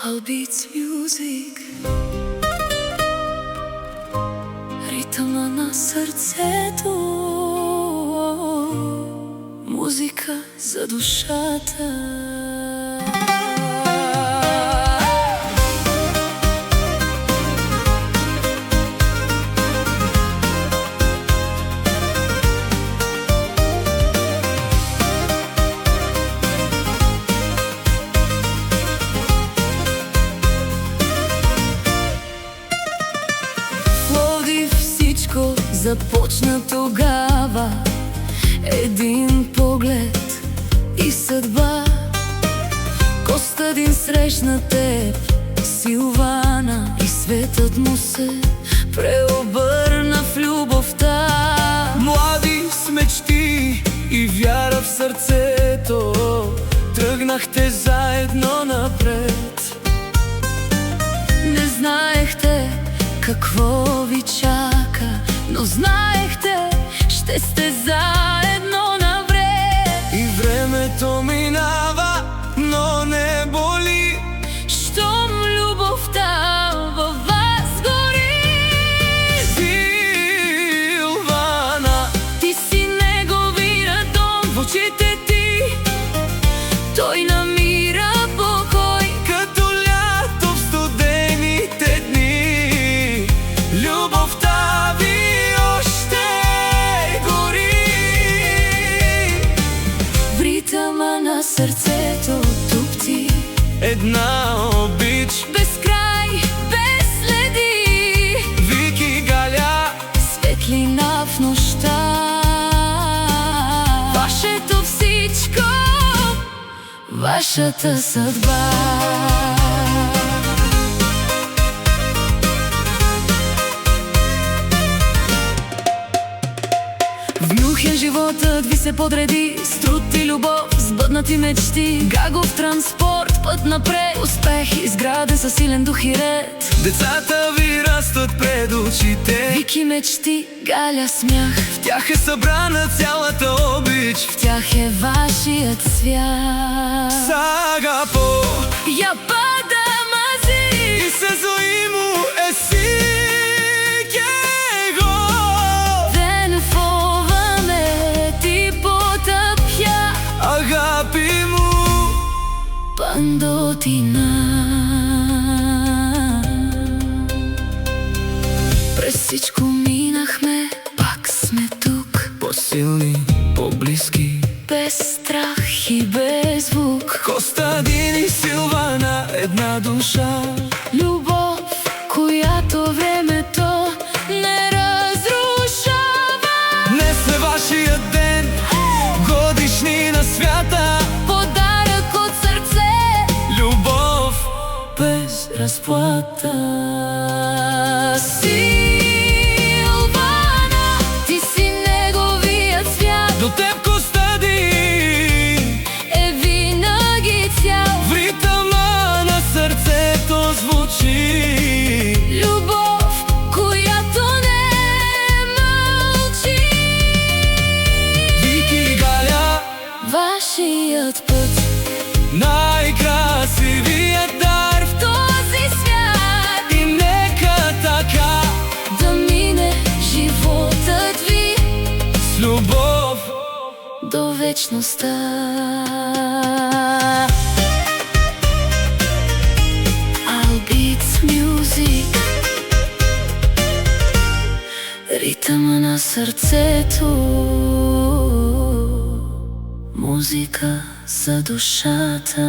Albeats Music, ритъма на сърцето, музика за душата. Започна тогава един поглед и съдба. Костадин срещна теб, Силвана, и светът му се преобърна в любовта. Млади с мечти и вяра в сърцето, тръгнахте заедно напред. Не знаехте какво ви чака, но знаехте, ще сте заедно навред. И времето минава, но не боли, щом любовта във вас гори. Силвана, ти си неговия дом, в очите ти той намира покой. като лято в студените дни, любовта ви още гори. В ритъма на сърцето тупти Една обич без край, без следи. Вики Галя, Светлина в нощта, вашето всичко, вашата съдба. В Мюнхен животът ви се подреди, с труд и любов, сбъднати мечти. Гагов транспорт, път напред, успех изграден със силен дух и ред. децата ви растат пред очите, Вики мечти, Галя смях, в тях е събрана цялата обич. в тях е вашият свят. Сагапо Я пада мази и се зоиму есикего. δεν φοβάμαι τίποτα πια, Αγάπη μου, παντοτινά. През всичко минахме, пак сме тук, по-силни, по-близки, без страх и без звук. Костадин и Силвана, една душа. Любов, която времето не разрушава. Днес е вашия ден, годишни на свята. Подарък от сърце, Любов без разплата. Силвана, ти си неговият свят, До теб Костадин, е винаги цял. в ритъма на сърцето звучи. Любов, която не мълчи. Вики Галя, Вашият път, най-красивият дар в този свят, и нека така да мине животът ви с любов. до вечността. Albeats Music, ритъма на сърцето, музика за душата.